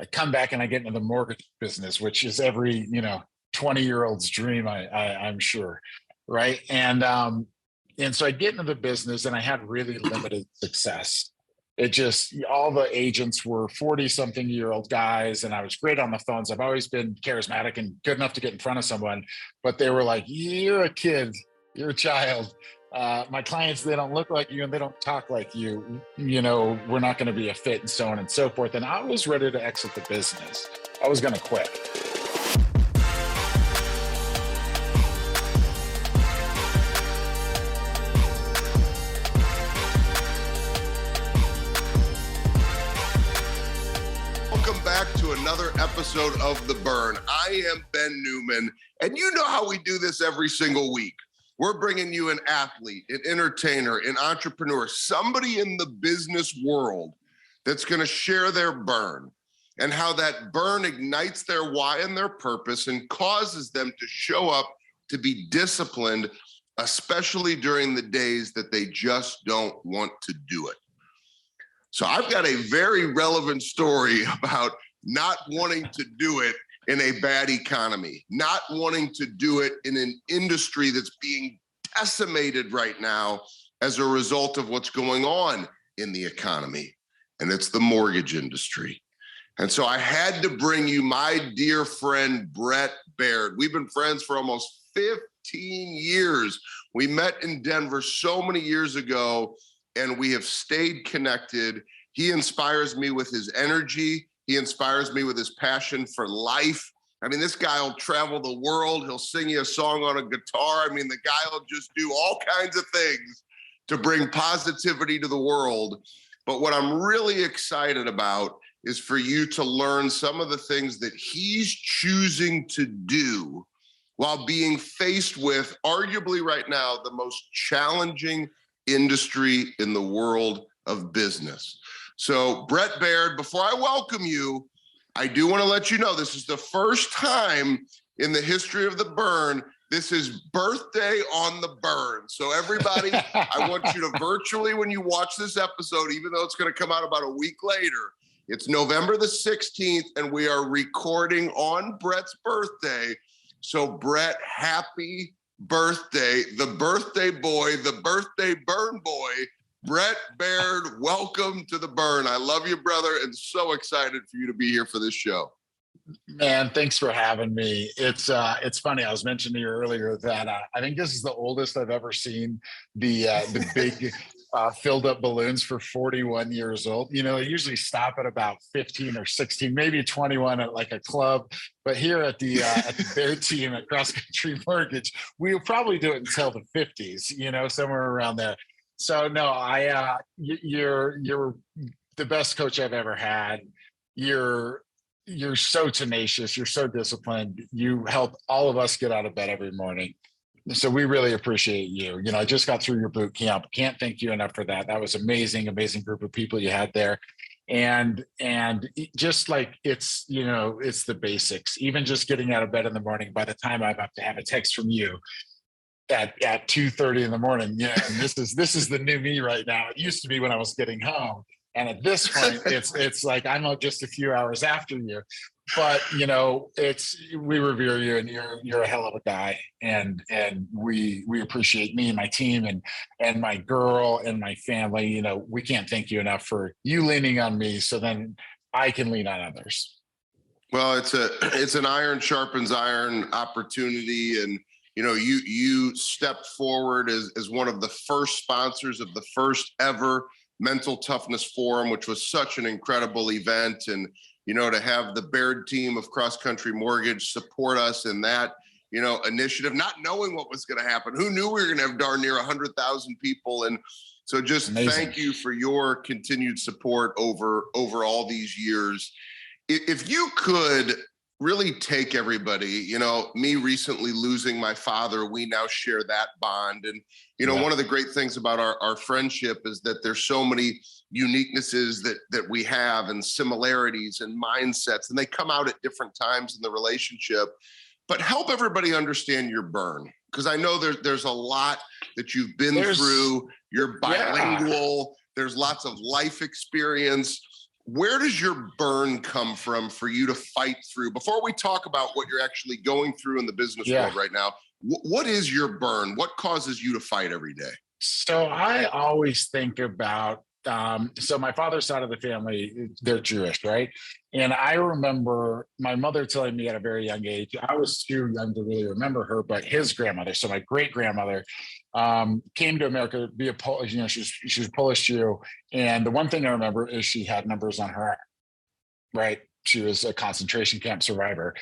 I come back and I get into the mortgage business, which is every 20-year-old's dream, I'm sure, right? And so I get into the business, and I had really limited success. It just, all the agents were 40-something-year-old guys, and I was great on the phones. I've always been charismatic and good enough to get in front of someone, but they were like, "You're a kid, you're a child. My clients, they don't look like you and they don't talk like you. We're not going to be a fit," and so on and so forth. And I was ready to exit the business. I was going to quit. Welcome back to another episode of The Burn. I am Ben Newman, and you know how we do this every single week. We're bringing you an athlete, an entertainer, an entrepreneur, somebody in the business world that's going to share their burn and how that burn ignites their why and their purpose and causes them to show up to be disciplined, especially during the days that they just don't want to do it. So I've got a very relevant story about not wanting to do it in a bad economy, not wanting to do it in an industry that's being decimated right now as a result of what's going on in the economy. And it's the mortgage industry. And so I had to bring you my dear friend, Brett Baird. We've been friends for almost 15 years. We met in Denver so many years ago, and we have stayed connected. He inspires me with his energy. He inspires me with his passion for life. I mean, this guy will travel the world. He'll sing you a song on a guitar. I mean, the guy will just do all kinds of things to bring positivity to the world. But what I'm really excited about is for you to learn some of the things that he's choosing to do while being faced with, arguably right now, the most challenging industry in the world of business. So, Brett Baird, before I welcome you, I do want to let you know this is the first time in the history of The Burn. This is birthday on the burn. So everybody, I want you to virtually, when you watch this episode, even though it's going to come out about a week later, it's November the 16th, and we are recording on Brett's birthday. So Brett, happy birthday, the birthday boy, the birthday burn boy, Brett Baird. Welcome to The Burn. I love you, brother, and so excited for you to be here for this show. Man, thanks for having me. It's funny. I was mentioning to you earlier that I think this is the oldest I've ever seen the big filled up balloons for 41 years old. They usually stop at about 15 or 16, maybe 21 at like a club. But here at the Baird team at Cross Country Mortgage, we'll probably do it until the 50s. Somewhere around there. So no, you're the best coach I've ever had. You're so tenacious. You're so disciplined. You help all of us get out of bed every morning. So we really appreciate you. I just got through your boot camp. Can't thank you enough for that. That was amazing group of people you had there. And just like it's the basics. Even just getting out of bed in the morning, by the time I'm up to have a text from you at 2:30 in the morning. Yeah, and this is the new me right now. It used to be when I was getting home. And at this point, it's like I'm just a few hours after you, but we revere you, and you're a hell of a guy, and we appreciate me and my team and my girl and my family. We can't thank you enough for you leaning on me, so then I can lean on others. Well, it's an iron sharpens iron opportunity, and you stepped forward as one of the first sponsors of the first ever Mental Toughness Forum, which was such an incredible event. And, to have the Baird team of Cross Country Mortgage support us in that, initiative, not knowing what was going to happen. Who knew we were going to have darn near 100,000 people? And so just Amazing. Thank you for your continued support over all these years. If you could really take everybody, me recently losing my father, we now share that bond. And, one of the great things about our friendship is that there's so many uniquenesses that we have, and similarities and mindsets, and they come out at different times in the relationship. But help everybody understand your burn, because I know there's a lot that you've been through. You're bilingual. There's lots of life experience. where does your burn come from for you to fight through? Before we talk about what you're actually going through in the business world right now, what is your burn? What causes you to fight every day? So I always think about, so my father's side of the family, they're Jewish, right? And I remember my mother telling me at a very young age, I was too young to really remember her, but his grandmother, so my great grandmother, came to America to be a Polish, she's Polish Jew. And the one thing I remember is she had numbers on her arm, right? She was a concentration camp survivor.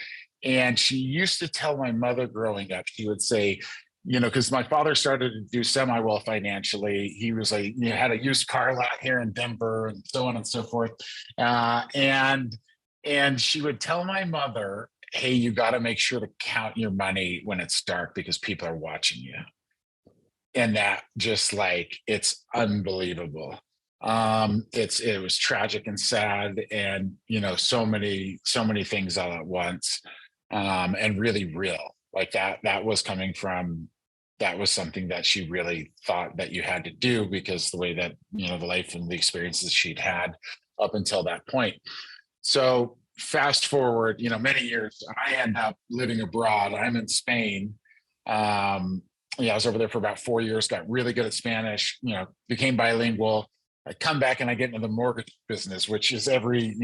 And she used to tell my mother growing up, she would say, because my father started to do semi-well financially. He was had a used car lot here in Denver and so on and so forth. And she would tell my mother, hey, you got to make sure to count your money when it's dark because people are watching you. And that just it's unbelievable. It was tragic and sad and, so many things all at once, and really real. That was coming from, that was something that she really thought that you had to do because the way that, the life and the experiences she'd had up until that point. So fast forward, many years, I end up living abroad. I'm in Spain. I was over there for about 4 years, got really good at Spanish, became bilingual. I come back and I get into the mortgage business, which is every,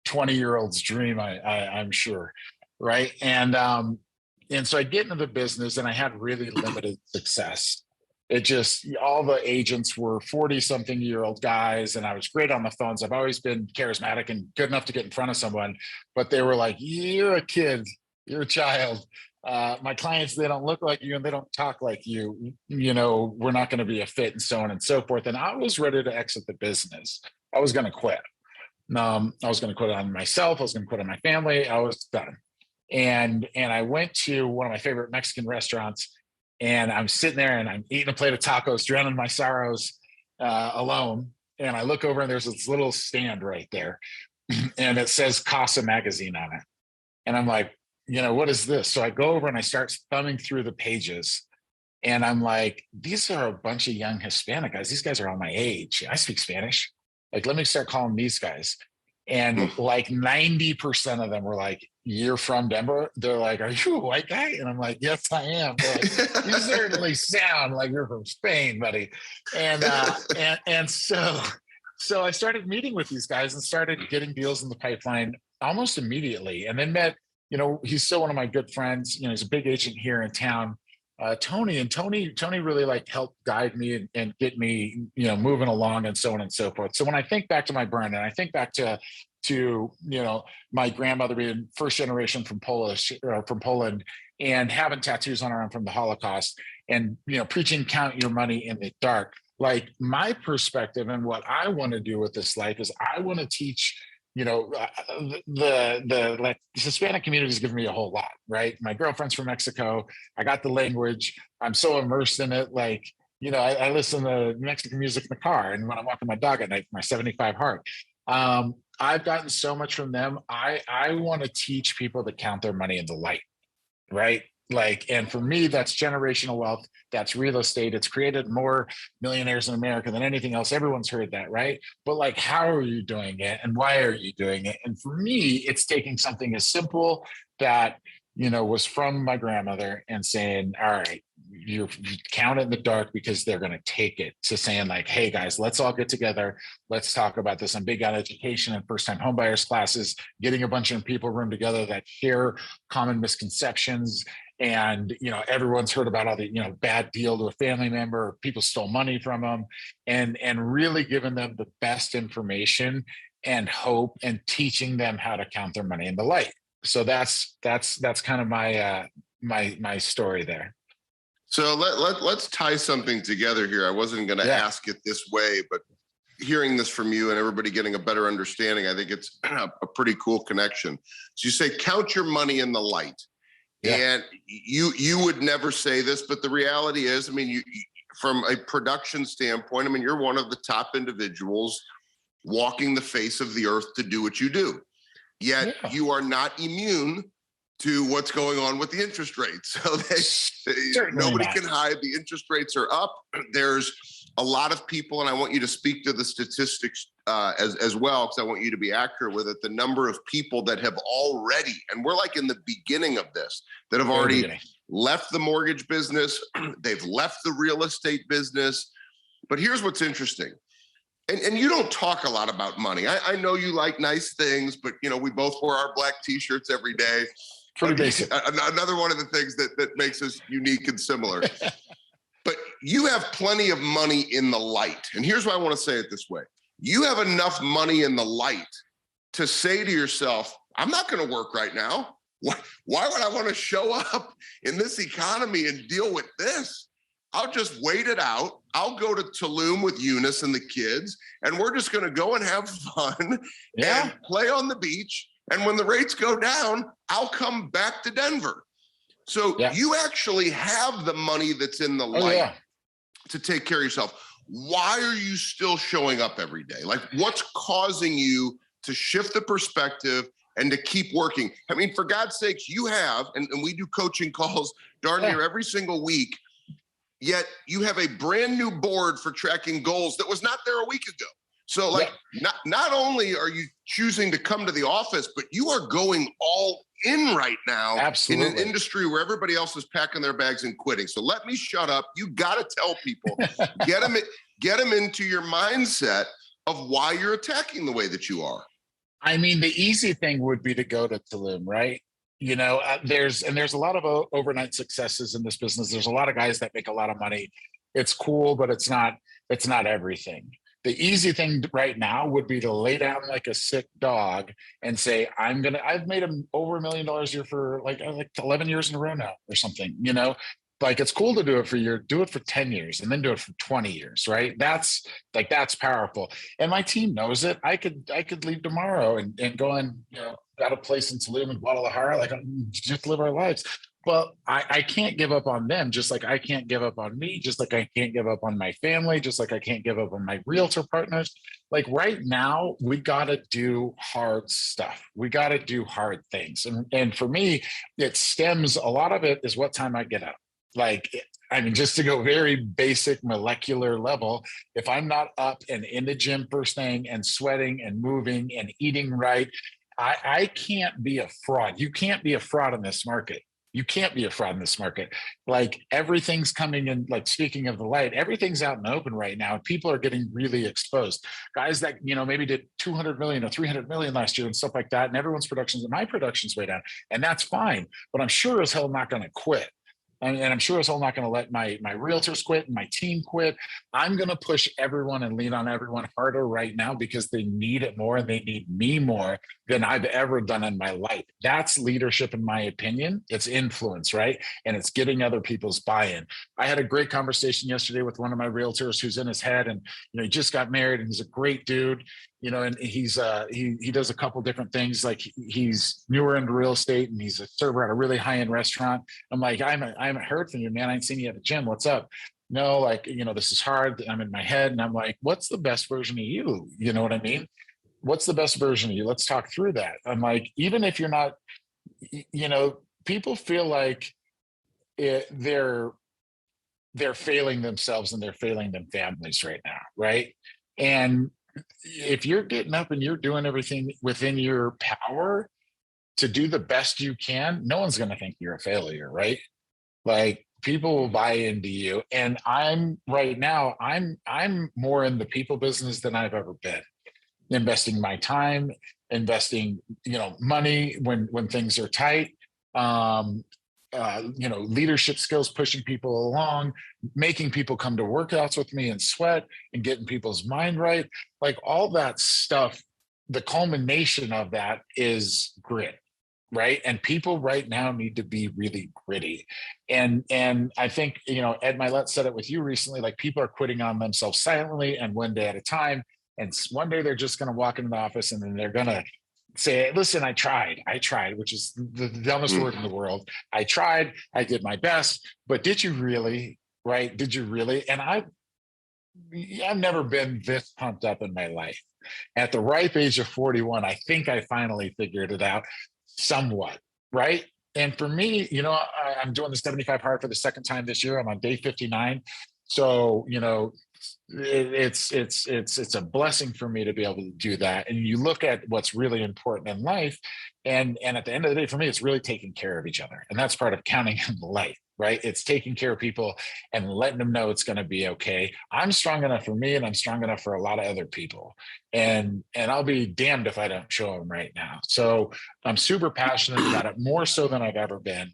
20-year-old's dream, I'm sure. Right. And so I get into the business and I had really limited success. It just, all the agents were 40-something-year-old guys, and I was great on the phones. I've always been charismatic and good enough to get in front of someone, but they were like, you're a kid, you're a child. My clients, they don't look like you and they don't talk like you, we're not going to be a fit, and so on and so forth. And I was ready to exit the business. I was going to quit. I was going to quit on myself. I was going to quit on my family. I was done. And I went to one of my favorite Mexican restaurants, and I'm sitting there and I'm eating a plate of tacos, drowning my sorrows, alone. And I look over and there's this little stand right there, and it says Casa Magazine on it. And I'm like, what is this? So I go over and I start thumbing through the pages, and I'm like, these are a bunch of young Hispanic guys. These guys are all my age. I speak Spanish. Let me start calling these guys. And 90% of them were like, you're from Denver? They're like, are you a white guy? And I'm like, yes, I am. They're like, you certainly sound like you're from Spain, buddy. And so I started meeting with these guys and started getting deals in the pipeline almost immediately. And then met, he's still one of my good friends. He's a big agent here in town, Tony. And Tony really helped guide me and get me, moving along and so on and so forth. So when I think back to my burn, and I think back to my grandmother being first generation from Poland and having tattoos on her arm from the Holocaust, and preaching count your money in the dark. My perspective and what I want to do with this life is I want to teach the Hispanic community has given me a whole lot, right? My girlfriend's from Mexico. I got the language. I'm so immersed in it. I listen to Mexican music in the car, and when I'm walking my dog at night, my 75 heart. I've gotten so much from them. I want to teach people to count their money in the light, right? And for me, that's generational wealth. That's real estate. It's created more millionaires in America than anything else. Everyone's heard that, right? But how are you doing it, and why are you doing it? And for me, it's taking something as simple that, was from my grandmother and saying, all right, you count it in the dark because they're going to take it, to saying hey guys, let's all get together. Let's talk about this. I'm big on education and first-time homebuyers classes, getting a bunch of people room together that share common misconceptions. And, everyone's heard about all the, bad deal to a family member, people stole money from them, and really giving them the best information and hope, and teaching them how to count their money in the light. So that's kind of my story there. So let's tie something together here. I wasn't going to ask it this way, but hearing this from you and everybody getting a better understanding, I think it's a pretty cool connection. So you say, count your money in the light. Yeah. And you would never say this, but the reality is, you from a production standpoint, you're one of the top individuals walking the face of the earth to do what you do. Yet you are not immune to what's going on with the interest rates. So nobody can hide. The interest rates are up. There's a lot of people, and I want you to speak to the statistics as well, because I want you to be accurate with it, the number of people that have already, and we're like in the beginning of this, that have already left the mortgage business, they've left the real estate business. But here's what's interesting. And you don't talk a lot about money. I know you like nice things, but we both wear our black t-shirts every day. Pretty basic. Another one of the things that makes us unique and similar. But you have plenty of money in the light. And here's why I want to say it this way. You have enough money in the light to say to yourself, I'm not going to work right now. Why would I want to show up in this economy and deal with this? I'll just wait it out. I'll go to Tulum with Eunice and the kids, and we're just going to go and have fun and play on the beach. And when the rates go down, I'll come back to Denver. So you actually have the money that's in the light to take care of yourself. Why are you still showing up every day? Like, what's causing you to shift the perspective and to keep working? I mean, for God's sakes, you have, and we do coaching calls darn near every single week, yet you have a brand new board for tracking goals that was not there a week ago. So like, not only are you choosing to come to the office, but you are going all in right now. Absolutely. In an industry where everybody else is packing their bags and quitting. So let me shut up. You got to tell people, get them into your mindset of why you're attacking the way that you are. I mean, the easy thing would be to go to Tulum, right? There's a lot of overnight successes in this business. There's a lot of guys that make a lot of money. It's cool, but it's not everything. The easy thing right now would be to lay down like a sick dog and say, I've made over $1 million a year for like 11 years in a row now or something, like it's cool to do it for 10 years and then do it for 20 years, right? That's powerful. And my team knows it. I could leave tomorrow and go and, got a place in Tulum and Guadalajara, just live our lives. Well, I can't give up on them, just like I can't give up on me, just like I can't give up on my family, just like I can't give up on my realtor partners. Like right now, we got to do hard stuff. We got to do hard things. And for me, a lot of it is what time I get up. Just to go very basic molecular level, if I'm not up and in the gym first thing and sweating and moving and eating right, I can't be a fraud. You can't be a fraud in this market. You can't be a fraud in this market. Like everything's coming in, like speaking of the light, everything's out in the open right now. People are getting really exposed. Guys that, maybe did 200 million or 300 million last year and stuff like that. And everyone's my production's way down. And that's fine. But I'm sure as hell not going to quit. And I'm sure as hell not going to let my realtors quit and my team quit. I'm going to push everyone and lean on everyone harder right now because they need it more and they need me more than I've ever done in my life. That's leadership, in my opinion. It's influence, right? And it's getting other people's buy-in. I had a great conversation yesterday with one of my realtors who's in his head, and he just got married, and he's a great dude. And he's he does a couple different things. Like he's newer into real estate, and he's a server at a really high-end restaurant. I'm like, I haven't heard from you, man. I ain't seen you at the gym. What's up? No, this is hard. I'm in my head, and I'm like, what's the best version of you? You know what I mean? What's the best version of you? Let's talk through that. I'm like, even if you're not, people feel like they're failing themselves and they're failing them families right now, right? And if you're getting up and you're doing everything within your power to do the best you can, no one's going to think you're a failure, right? Like people will buy into you. And I'm more in the people business than I've ever been. Investing my time, investing, money when things are tight, leadership skills, pushing people along, making people come to workouts with me and sweat and getting people's mind right. Like all that stuff, the culmination of that is grit, right? And people right now need to be really gritty. And I think, Ed Milet said it with you recently, like people are quitting on themselves silently and one day at a time. And one day they're just going to walk into the office and then they're going to say, listen, I tried, which is the dumbest word in the world. I tried, I did my best, but did you really, right? Did you really? And I've never been this pumped up in my life. At the ripe age of 41, I think I finally figured it out somewhat, right? And for me, I'm doing the 75 hard for the second time this year. I'm on day 59. So, It's a blessing for me to be able to do that. And you look at what's really important in life, and at the end of the day, for me, it's really taking care of each other, and that's part of counting in life, right? It's taking care of people and letting them know it's going to be okay. I'm strong enough for me, and I'm strong enough for a lot of other people, and I'll be damned if I don't show them right now. So I'm super passionate about it, more so than I've ever been,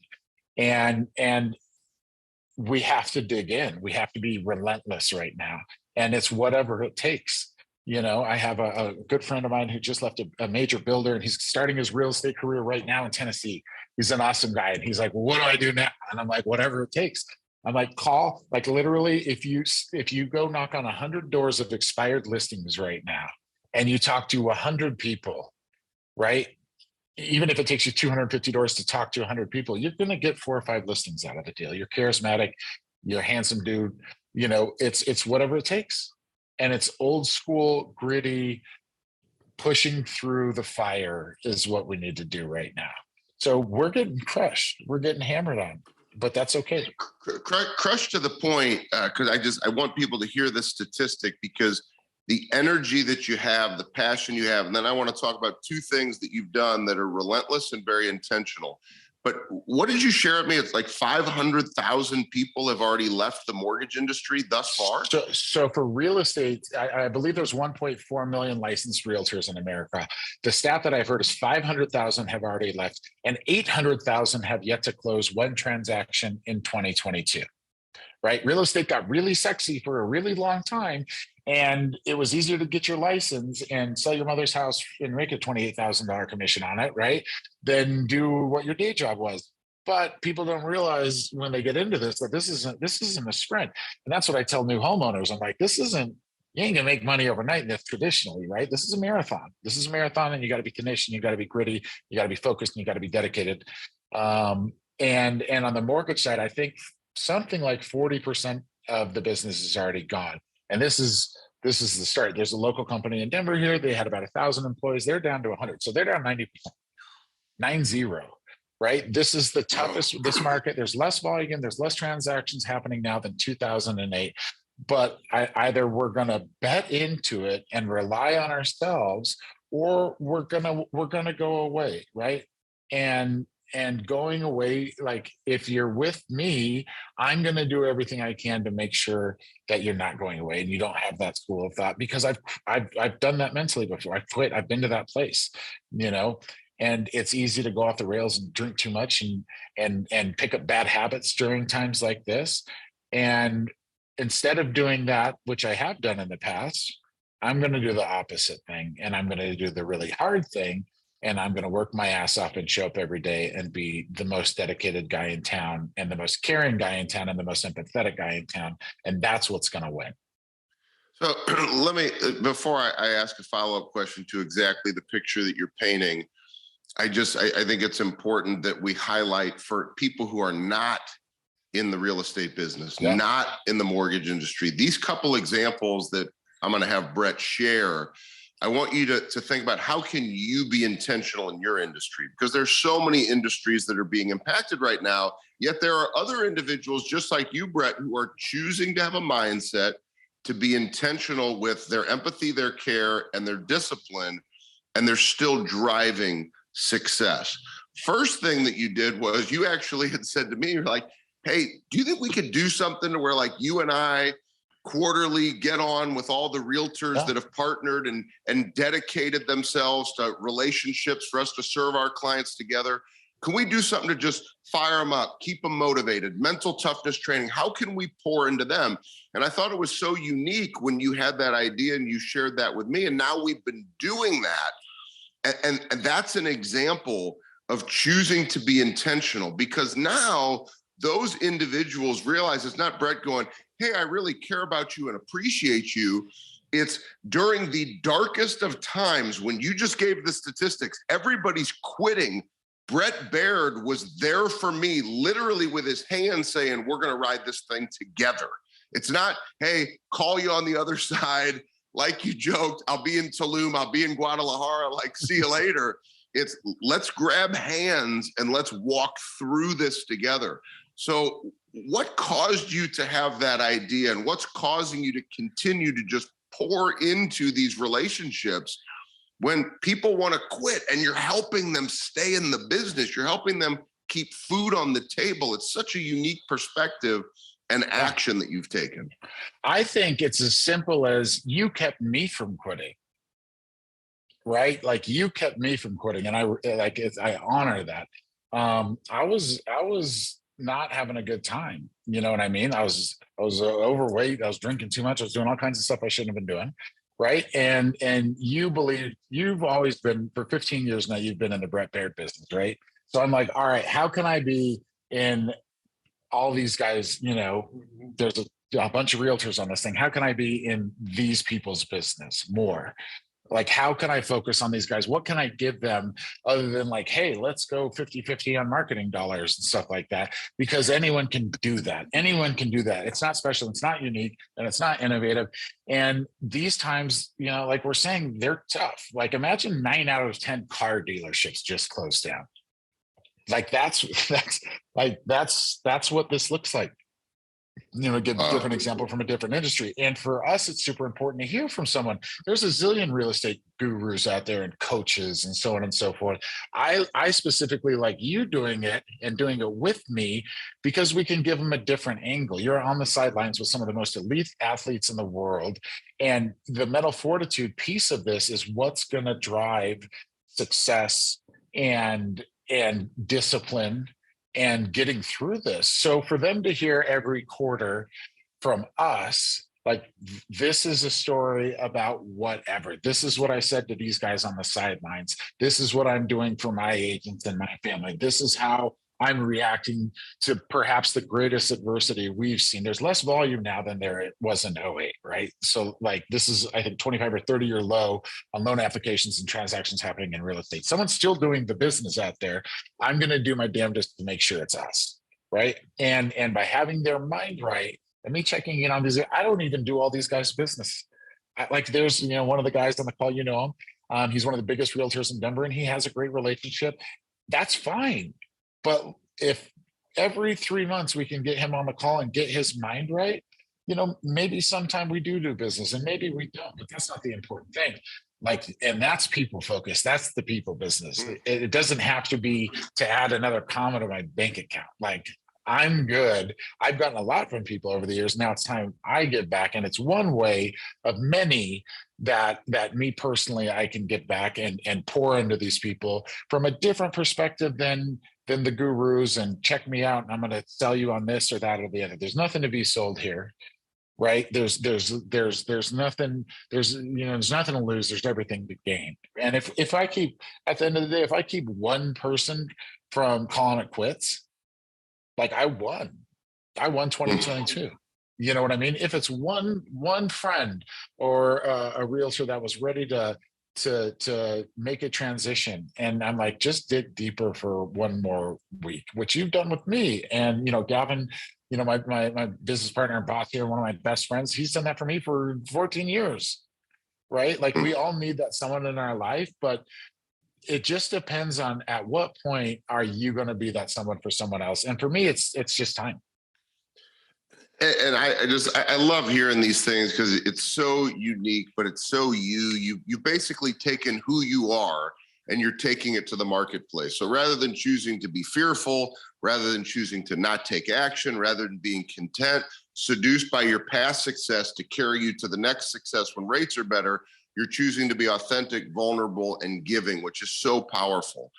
and we have to dig in. We have to be relentless right now. And it's whatever it takes. I have a good friend of mine who just left a major builder, and he's starting his real estate career right now in Tennessee. He's an awesome guy. And he's like, well, what do I do now? And I'm like, whatever it takes. I'm like, call, like literally, if you go knock on 100 doors of expired listings right now, and you talk to 100 people, right? Even if it takes you 250 doors to talk to 100 people, you're going to get 4 or 5 listings out of the deal. You're charismatic, you're a handsome dude. It's whatever it takes. And it's old school, gritty, pushing through the fire is what we need to do right now. So we're getting crushed. We're getting hammered on, but that's okay. Crushed to the point, because I want people to hear this statistic, because the energy that you have, the passion you have. And then I want to talk about 2 things that you've done that are relentless and very intentional. But what did you share with me? It's like 500,000 people have already left the mortgage industry thus far. So for real estate, I believe there's 1.4 million licensed realtors in America. The stat that I've heard is 500,000 have already left, and 800,000 have yet to close one transaction in 2022. Right? Real estate got really sexy for a really long time. And it was easier to get your license and sell your mother's house and make a $28,000 commission on it, right? Than do what your day job was. But people don't realize when they get into this that this isn't a sprint. And that's what I tell new homeowners. I'm like, you ain't gonna make money overnight in this traditionally, right? This is a marathon. This is a marathon, and you got to be tenacious, you got to be gritty, you got to be focused, and you got to be dedicated. And on the mortgage side, I think something like 40% of the business is already gone. And this is the start. There's a local company in Denver here. They had about 1,000 employees. They're down to 100. So they're down 90%, 90, right? This is the toughest, this market. There's less volume. There's less transactions happening now than 2008. But either we're going to bet into it and rely on ourselves, or we're going to go away, right? And going away, like if you're with me, I'm going to do everything I can to make sure that you're not going away and you don't have that school of thought, because I've done that mentally before. I've quit. I've been to that place, and it's easy to go off the rails and drink too much and pick up bad habits during times like this. And instead of doing that, which I have done in the past, I'm going to do the opposite thing, and I'm going to do the really hard thing. And I'm going to work my ass off and show up every day and be the most dedicated guy in town, and the most caring guy in town, and the most empathetic guy in town. And that's what's going to win. So let me, before I ask a follow-up question to exactly the picture that you're painting, I think it's important that we highlight for people who are not in the real estate business, not in the mortgage industry, these couple examples that I'm going to have Brett share. I want you to think about, how can you be intentional in your industry? Because there's so many industries that are being impacted right now, yet there are other individuals just like you, Brett, who are choosing to have a mindset to be intentional with their empathy, their care, and their discipline, and they're still driving success. First thing that you did was you actually had said to me, you're like, hey, do you think we could do something to where like you and I quarterly get on with all the realtors that have partnered and dedicated themselves to relationships for us to serve our clients together? Can we do something to just fire them up, keep them motivated, mental toughness training? How can we pour into them? And I thought it was so unique when you had that idea and you shared that with me. And now we've been doing that. And that's an example of choosing to be intentional, because now those individuals realize it's not Brett going, hey, I really care about you and appreciate you. It's during the darkest of times when you just gave the statistics, everybody's quitting. Brett Baird was there for me, literally with his hand saying, we're going to ride this thing together. It's not, hey, call you on the other side. Like you joked, I'll be in Tulum, I'll be in Guadalajara, like, see you later. It's let's grab hands and let's walk through this together. So what caused you to have that idea, and what's causing you to continue to just pour into these relationships when people want to quit and you're helping them stay in the business? You're helping them keep food on the table. It's such a unique perspective and action that you've taken. I think it's as simple as you kept me from quitting, right? Like you kept me from quitting, and I honor that. I was not having a good time. You know what I mean? I was overweight. I was drinking too much. I was doing all kinds of stuff I shouldn't have been doing. Right. And you've always been, for 15 years now, you've been in the Brett Baird business. Right. So I'm like, all right, how can I be in all these guys? There's a bunch of realtors on this thing. How can I be in these people's business more? Like, how can I focus on these guys? What can I give them other than like, hey, let's go 50-50 on marketing dollars and stuff like that? Because anyone can do that. Anyone can do that. It's not special. It's not unique, and it's not innovative. And these times, like we're saying, they're tough. Like, imagine 9 out of 10 car dealerships just closed down. Like that's what this looks like. Give a different example from a different industry. And for us, it's super important to hear from someone. There's a zillion real estate gurus out there and coaches and so on and so forth. I specifically like you doing it and doing it with me because we can give them a different angle. You're on the sidelines with some of the most elite athletes in the world. And the mental fortitude piece of this is what's going to drive success and discipline and getting through this. So for them to hear every quarter from us, like, this is a story about whatever. This is what I said to these guys on the sidelines. This is what I'm doing for my agents and my family. This is how I'm reacting to perhaps the greatest adversity we've seen. There's less volume now than there was in 2008, right? So like, this is, I think, 25 or 30-year low on loan applications and transactions happening in real estate. Someone's still doing the business out there. I'm going to do my damnedest to make sure it's us, right? And by having their mind right, and me checking in on these, I don't even do all these guys' business. There's, one of the guys on the call, him. He's one of the biggest realtors in Denver, and he has a great relationship. That's fine. But if every 3 months we can get him on the call and get his mind right, maybe sometime we do business, and maybe we don't, but that's not the important thing. And that's people focused. That's the people business. It doesn't have to be to add another comma to my bank account. Like, I'm good. I've gotten a lot from people over the years. Now it's time I give back. And it's one way of many that me personally, I can get back and pour into these people from a different perspective than the gurus, and check me out, and I'm going to sell you on this or that or the other. There's nothing to be sold here, right? There's nothing, there's nothing to lose. There's everything to gain. And if I keep, at the end of the day, if I keep one person from calling it quits, like, I won 2022. You know what I mean? If it's one friend or a realtor that was ready to make a transition, and I'm like, just dig deeper for one more week, which you've done with me. And Gavin, my business partner and boss here, one of my best friends, he's done that for me for 14 years, right? Like, we all need that someone in our life, but it just depends on at what point are you going to be that someone for someone else. And for me, it's just time. And I love hearing these things because it's so unique, but it's so you've basically taken who you are and you're taking it to the marketplace. So rather than choosing to be fearful, rather than choosing to not take action, rather than being content, seduced by your past success to carry you to the next success when rates are better, you're choosing to be authentic, vulnerable, and giving, which is so powerful.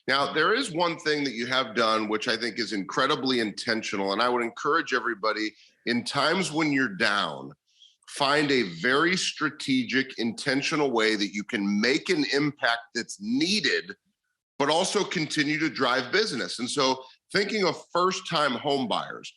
Now, there is one thing that you have done, which I think is incredibly intentional, and I would encourage everybody, in times when you're down, find a very strategic, intentional way that you can make an impact that's needed, but also continue to drive business. And so, thinking of first-time home buyers,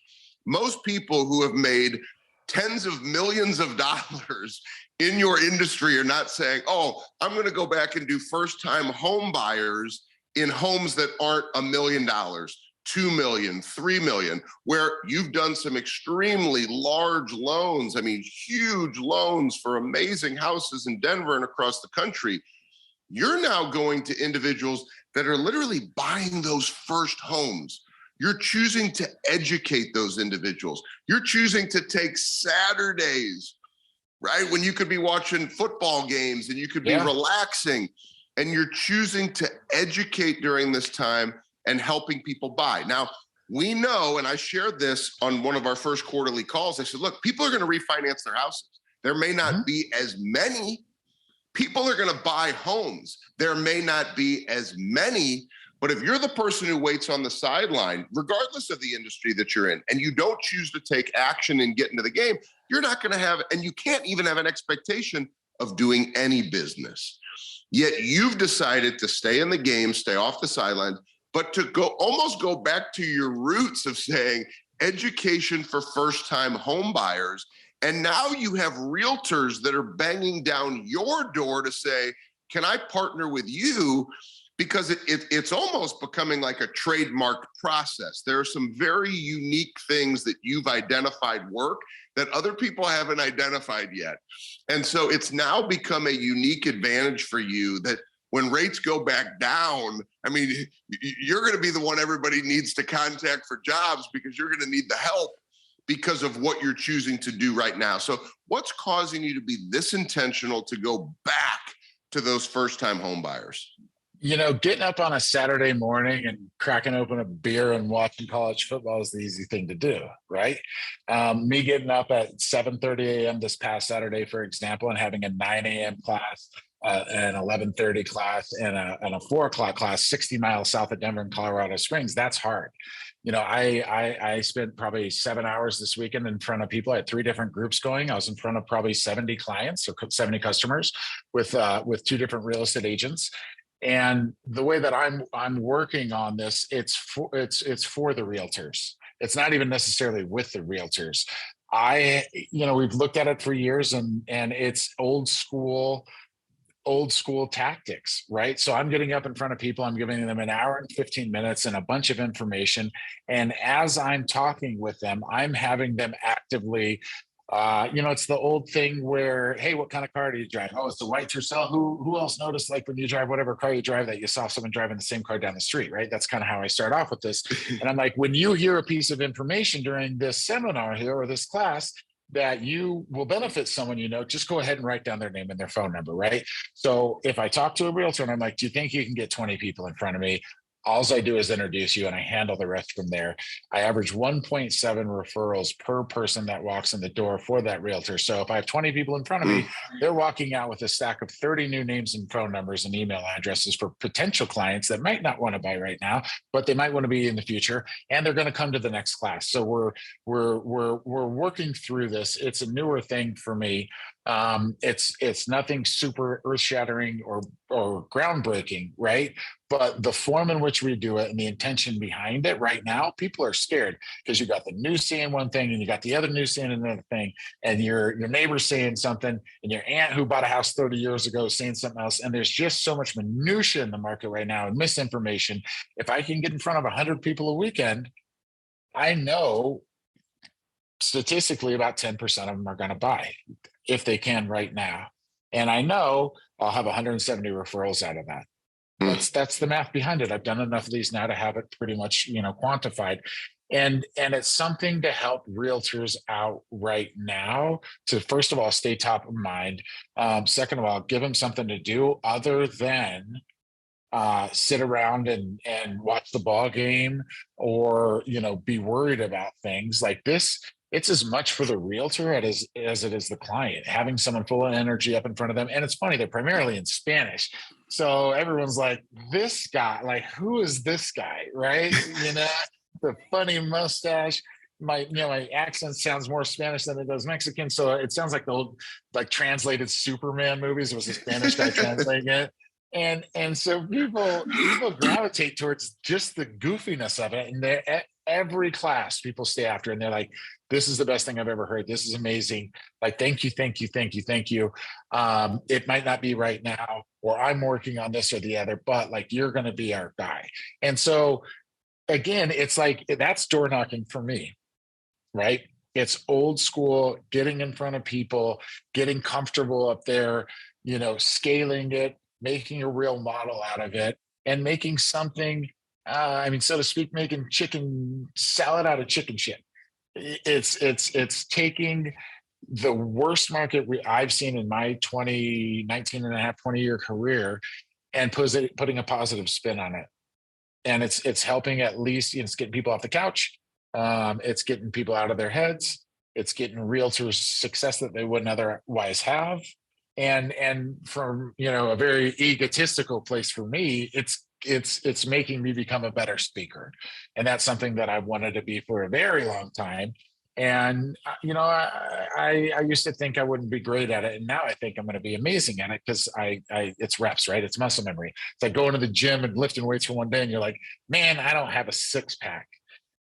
most people who have made tens of millions of dollars in your industry are not saying, oh, I'm going to go back and do first-time home buyers in homes that aren't $1 million, $2 million, $3 million, where you've done some extremely large loans. I mean, huge loans for amazing houses in Denver and across the country. You're now going to individuals that are literally buying those first homes You're choosing to educate those individuals. You're choosing to take Saturdays, right, when you could be watching football games and you could be relaxing, and you're choosing to educate during this time and helping people buy. Now, we know, and I shared this on one of our first quarterly calls, I said, look, people are going to refinance their houses. There may not be as many. People are going to buy homes. There may not be as many, but if you're the person who waits on the sideline, regardless of the industry that you're in, and you don't choose to take action and get into the game, you're not going to have, and you can't even have an expectation of doing any business. Yet you've decided to stay in the game, stay off the sidelines, but to almost go back to your roots of saying education for first-time home buyers. And now you have realtors that are banging down your door to say, can I partner with you? Because it's almost becoming like a trademarked process. There are some very unique things that you've identified work that other people haven't identified yet. And so it's now become a unique advantage for you that when rates go back down, I mean, you're going to be the one everybody needs to contact for jobs because you're going to need the help because of what you're choosing to do right now. So what's causing you to be this intentional to go back to those first-time home buyers? You know, getting up on a Saturday morning and cracking open a beer and watching college football is the easy thing to do, right? Me getting up at 7:30 a.m. this past Saturday, for example, and having a 9 a.m. class, an 11:30 class, and a 4 o'clock class 60 miles south of Denver in Colorado Springs, that's hard. You know, I spent probably 7 hours this weekend in front of people. I had 3 different groups going. I was in front of probably 70 clients or 70 customers with 2 different real estate agents. And the way that I'm working on this, it's for the realtors. It's not even necessarily with the realtors. We've looked at it for years, and it's old school tactics, right? So I'm getting up in front of people, I'm giving them an hour and 15 minutes and a bunch of information. And as I'm talking with them, I'm having them actively, it's the old thing where, hey, what kind of car do you drive? Oh, it's the white Tercel. Who else noticed, like, when you drive whatever car you drive, that you saw someone driving the same car down the street, right? That's kind of how I start off with this. And I'm like, when you hear a piece of information during this seminar here or this class that you will benefit someone, just go ahead and write down their name and their phone number, right? So if I talk to a realtor and I'm like, do you think you can get 20 people in front of me? All I do is introduce you and I handle the rest from there. I average 1.7 referrals per person that walks in the door for that realtor. So if I have 20 people in front of me, they're walking out with a stack of 30 new names and phone numbers and email addresses for potential clients that might not want to buy right now, but they might want to be in the future, and they're going to come to the next class. So we're working through this. It's a newer thing for me. It's nothing super earth-shattering or groundbreaking, right? But the form in which we do it and the intention behind it right now, people are scared because you got the news saying one thing and you got the other news saying another thing, and your neighbor saying something, and your aunt who bought a house 30 years ago saying something else. And there's just so much minutia in the market right now and misinformation. If I can get in front of 100 people a weekend, I know statistically about 10% of them are going to buy if they can right now. And I know I'll have 170 referrals out of that. That's the math behind it. I've done enough of these now to have it pretty much, quantified. And it's something to help realtors out right now to, first of all, stay top of mind. Second of all, give them something to do other than sit around and watch the ball game or, be worried about things like this. It's as much for the realtor as it is the client, having someone full of energy up in front of them. And it's funny, they're primarily in Spanish. So everyone's like, this guy, like, who is this guy, right? The funny mustache. My accent sounds more Spanish than it does Mexican. So it sounds like the old, like, translated Superman movies. It was a Spanish guy translating it. And so people gravitate towards just the goofiness of it. And at every class, people stay after and they're like, this is the best thing I've ever heard. This is amazing. Like, thank you. It might not be right now, or I'm working on this or the other, but, like, you're going to be our guy. And so again, it's like, that's door knocking for me, right? It's old school, getting in front of people, getting comfortable up there, scaling it, making a real model out of it, and making something I mean, so to speak, making chicken salad out of chicken shit. It's taking the worst market I've seen in my 19 and a half, 20-year career and putting a positive spin on it. And it's helping, at least, it's getting people off the couch. It's getting people out of their heads. It's getting realtors success that they wouldn't otherwise have. And from, a very egotistical place for me, it's making me become a better speaker. And that's something that I've wanted to be for a very long time. And I used to think I wouldn't be great at it, and now I think I'm going to be amazing at it, because it's reps, right? It's muscle memory. It's like going to the gym and lifting weights for one day, and you're like, man, I don't have a six pack.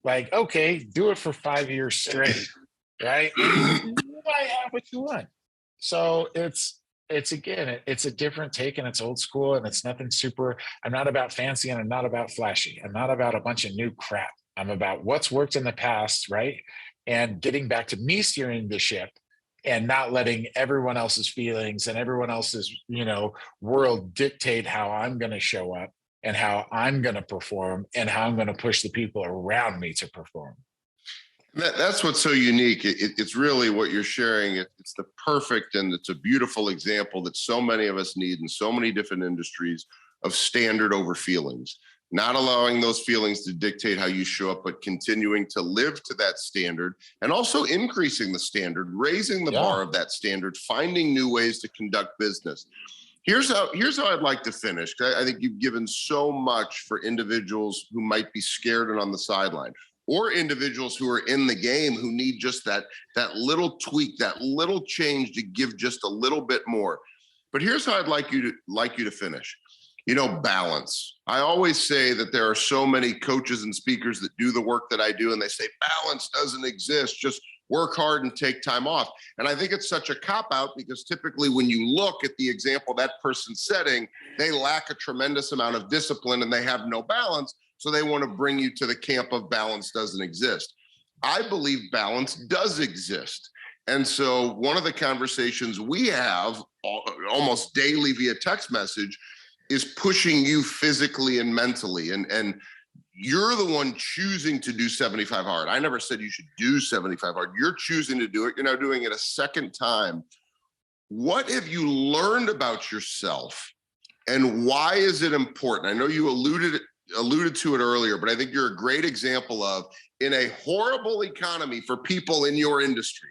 Like, okay, do it for 5 years straight, right? And you might have what you want. So it's a different take, and it's old school, and it's nothing super. I'm not about fancy, and I'm not about flashy. I'm not about a bunch of new crap. I'm about what's worked in the past, right? And getting back to me steering the ship, and not letting everyone else's feelings and everyone else's, world dictate how I'm going to show up and how I'm going to perform and how I'm going to push the people around me to perform. That's what's so unique. It's really what you're sharing. It's the perfect, and it's a beautiful example that so many of us need in so many different industries, of standard over feelings. Not allowing those feelings to dictate how you show up, but continuing to live to that standard, and also increasing the standard, raising the bar of that standard, finding new ways to conduct business. Here's how I'd like to finish. I think you've given so much for individuals who might be scared and on the sideline, or individuals who are in the game who need just that little tweak, that little change to give just a little bit more. But here's how I'd like you to finish. Balance. I always say that there are so many coaches and speakers that do the work that I do, and they say balance doesn't exist. Just work hard and take time off. And I think it's such a cop-out, because typically when you look at the example that person's setting, they lack a tremendous amount of discipline and they have no balance. So they want to bring you to the camp of balance doesn't exist. I believe balance does exist. And so one of the conversations we have almost daily via text message is pushing you physically and mentally. And you're the one choosing to do 75 hard. I never said you should do 75 hard. You're choosing to do it. You're now doing it a second time. What have you learned about yourself, and why is it important? I know you alluded to it earlier, but I think you're a great example of, in a horrible economy for people in your industry,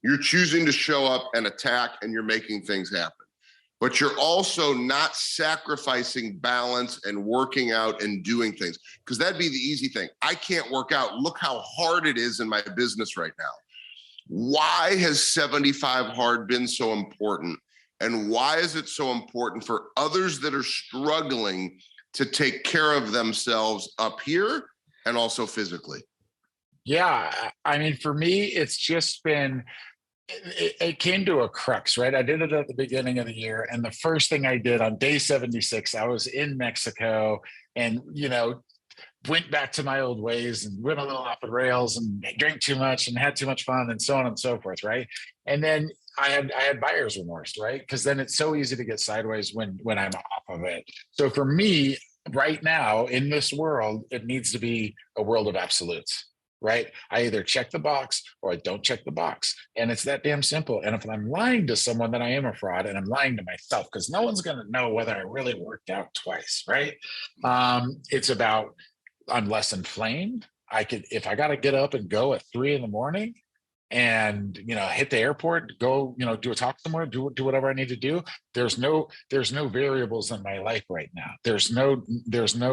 you're choosing to show up and attack, and you're making things happen. But you're also not sacrificing balance and working out and doing things, because that'd be the easy thing. I can't work out. Look how hard it is in my business right now. Why has 75 hard been so important? And why is it so important for others that are struggling to take care of themselves up here and also physically? Yeah. I mean, for me, it's just been, it came to a crux, right? I did it at the beginning of the year. And the first thing I did on day 76, I was in Mexico, and, went back to my old ways and went a little off the rails and drank too much and had too much fun and so on and so forth. Right. And then I had buyer's remorse, right? Because then it's so easy to get sideways when I'm off of it. So for me right now in this world, it needs to be a world of absolutes. Right? I either check the box or I don't check the box. And it's that damn simple. And if I'm lying to someone, then I am a fraud, and I'm lying to myself, because no one's going to know whether I really worked out twice. Right. It's about, I'm less inflamed. If I got to get up and go at 3 a.m. and, hit the airport, go, do a talk somewhere, do whatever I need to do. There's no variables in my life right now. There's no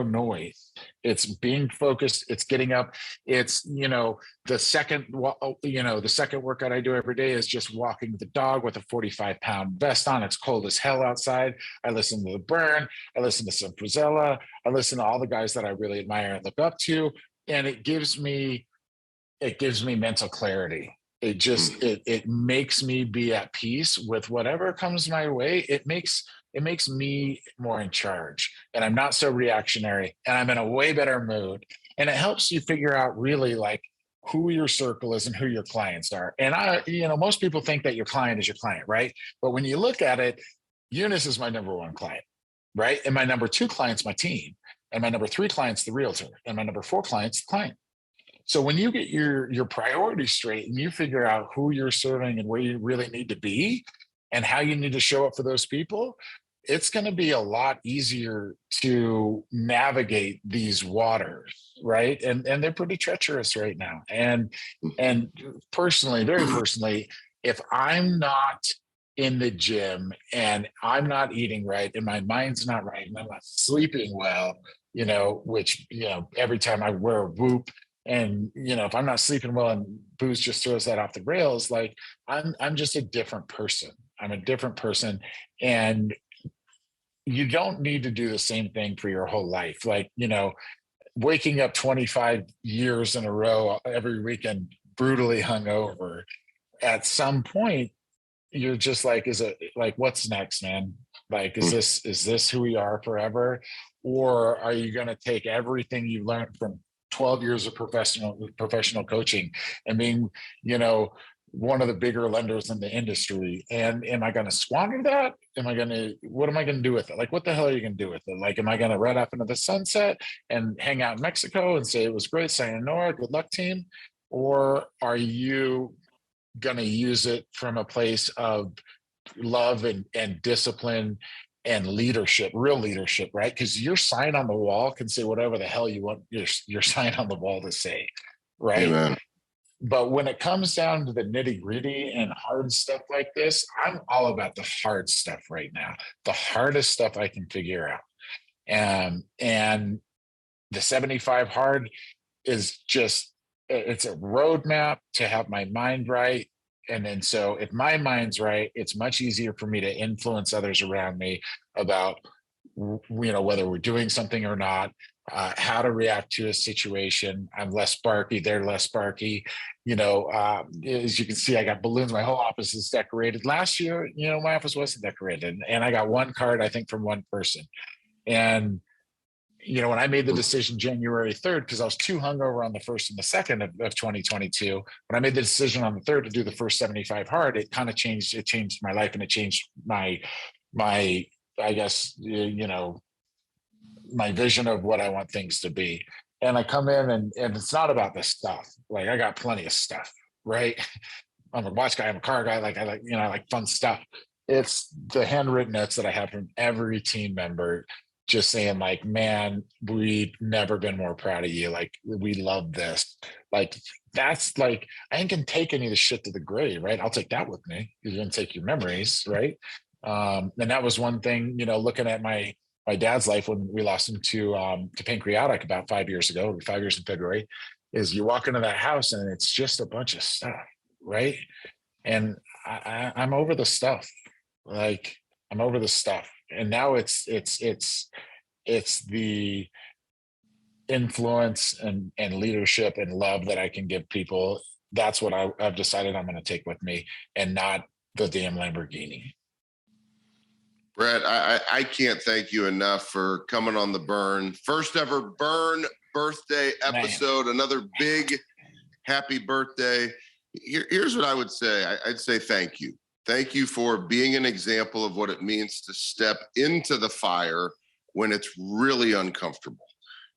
noise. It's being focused. It's getting up. It's, the second workout I do every day is just walking the dog with a 45-pound vest on. It's cold as hell outside. I listen to The Burn. I listen to some Frizella. I listen to all the guys that I really admire and look up to. And it gives me mental clarity. It makes me be at peace with whatever comes my way. It makes me more in charge, and I'm not so reactionary, and I'm in a way better mood. And it helps you figure out really like who your circle is and who your clients are. And most people think that your client is your client, right? But when you look at it, Eunice is my number one client, right? And my number two client's my team. And my number 3 client's the realtor. And my number 4 client's the client. So when you get your priorities straight and you figure out who you're serving and where you really need to be and how you need to show up for those people, it's going to be a lot easier to navigate these waters, right? And they're pretty treacherous right now. And personally, very personally, if I'm not in the gym and I'm not eating right and my mind's not right and I'm not sleeping well, which, every time I wear a Whoop and, if I'm not sleeping well and booze just throws that off the rails, like I'm just a different person. I'm a different person. And you don't need to do the same thing for your whole life. Like, waking up 25 years in a row every weekend, brutally hungover, at some point, you're just like, what's next, man? Like, is this who we are forever? Or are you going to take everything you learned from 12 years of professional coaching and being, one of the bigger lenders in the industry? And am I going to squander that? What am I going to do with it? Like, what the hell are you going to do with it? Like, am I going to ride off into the sunset and hang out in Mexico and say, it was great, sayonara, good luck, team? Or are you going to use it from a place of love and discipline and leadership, real leadership, right? Because your sign on the wall can say whatever the hell you want your sign on the wall to say, right? Amen. But when it comes down to the nitty gritty and hard stuff like this, I'm all about the hard stuff right now, the hardest stuff I can figure out. And the 75 hard is just, it's a roadmap to have my mind right. And then so if my mind's right, it's much easier for me to influence others around me about, whether we're doing something or not, how to react to a situation. I'm less sparky, they're less sparky. As you can see, I got balloons. My whole office is decorated. Last year, my office wasn't decorated. And I got one card, I think, from one person. And when I made the decision January 3rd, because I was too hungover on the 1st and the 2nd of 2022, when I made the decision on the 3rd to do the first 75 hard, it kind of changed. It changed my life and it changed my, I guess, my vision of what I want things to be. And I come in and it's not about the stuff. Like, I got plenty of stuff, right? I'm a watch guy, I'm a car guy. I like fun stuff. It's the handwritten notes that I have from every team member just saying, like, man, we've never been more proud of you. Like, we love this. Like, that's like, I ain't gonna take any of the shit to the grave, right? I'll take that with me. You're gonna take your memories, right? And that was one thing, looking at my dad's life when we lost him to pancreatic about 5 years ago, 5 years in February, is you walk into that house and it's just a bunch of stuff, right? And I'm over the stuff. Like, I'm over the stuff. And now it's the influence and leadership and love that I can give people. That's what I've decided I'm going to take with me, and not the damn Lamborghini. Brett, I can't thank you enough for coming on the Burn. First ever Burn birthday episode. Man. Another big happy birthday. Here's what I would say. I'd say thank you. Thank you for being an example of what it means to step into the fire when it's really uncomfortable.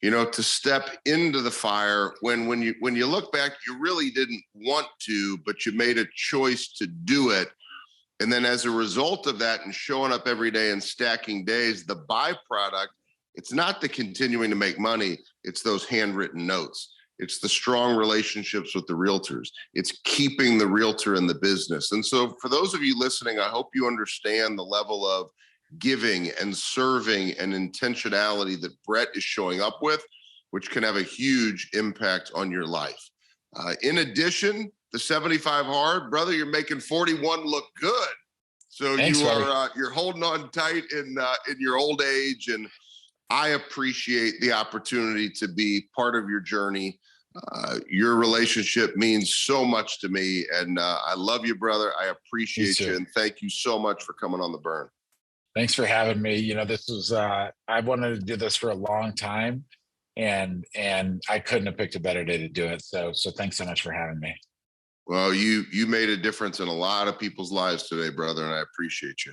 To step into the fire when you look back, you really didn't want to, but you made a choice to do it. And then as a result of that and showing up every day and stacking days, the byproduct, it's not the continuing to make money, it's those handwritten notes. It's the strong relationships with the realtors. It's keeping the realtor in the business. And so for those of you listening, I hope you understand the level of giving and serving and intentionality that Brett is showing up with, which can have a huge impact on your life. In addition, the 75 hard, brother, you're making 41 look good. So thanks, you're holding on tight in your old age, and I appreciate the opportunity to be part of your journey. Your relationship means so much to me, and I love you, brother. I appreciate you, and thank you so much for coming on the Burn. Thanks for having me. This was I wanted to do this for a long time, and I couldn't have picked a better day to do it. So thanks so much for having me. Well, you made a difference in a lot of people's lives today, brother, and I appreciate you.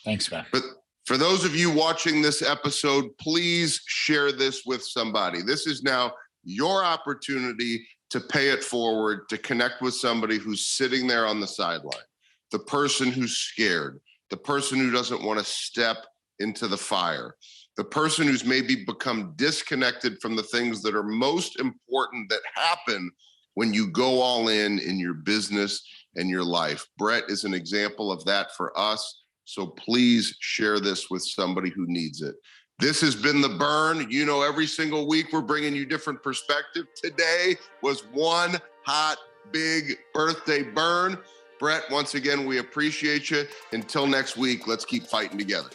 Thanks, man. But For those of you watching this episode, please share this with somebody. This is now your opportunity to pay it forward, to connect with somebody who's sitting there on the sideline, the person who's scared, the person who doesn't want to step into the fire, the person who's maybe become disconnected from the things that are most important that happen when you go all in your business and your life. Brett is an example of that for us. So please share this with somebody who needs it. This has been The Burn. You know, every single week we're bringing you different perspective. Today was one hot, big birthday burn. Brett, once again, we appreciate you. Until next week, let's keep fighting together.